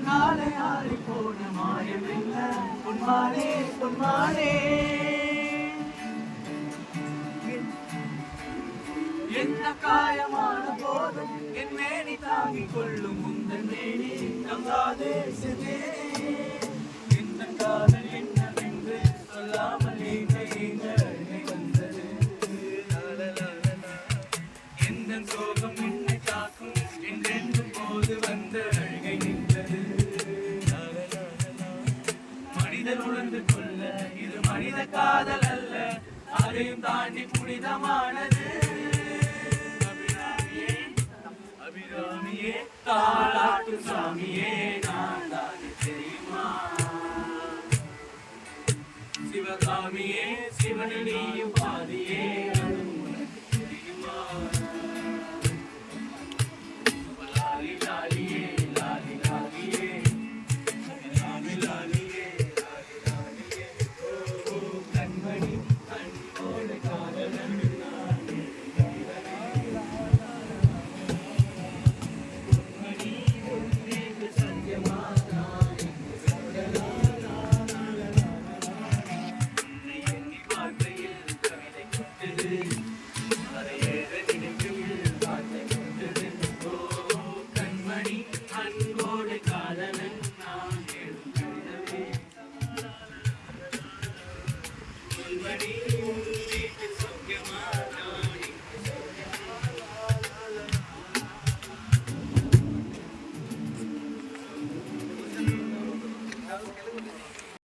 மாலை ஆடி போன மாயம் என்ன பொன்மானே பொன்மானே என்ன காயமான போதும் என் மேனி தாங்கிக் கொள்ளும் முந்தன் மேனி தங்காதே செதேனே இந்த காதல் என்னவென்று சொல்லாமல் எங்க வந்தது எந்த சோகம் என்னை காக்கும் என்றென்று போது வந்த அழுகை நின்றது மனிதன் உணர்ந்து கொள்ள இது மனித காதல் அல்ல அதையும் தாண்டி புனிதமானது அபிராமியே தாளாட்டு சாமியே நான் தானே தெரியுமா சிவகாமியே சிவனியும் பாதியே தெரியுமா லாலி லாலியே லாலி லாலியே லாலி லாலியே லாலி லாலியே ஓ கண்மணி கண்ணோடு காதலன்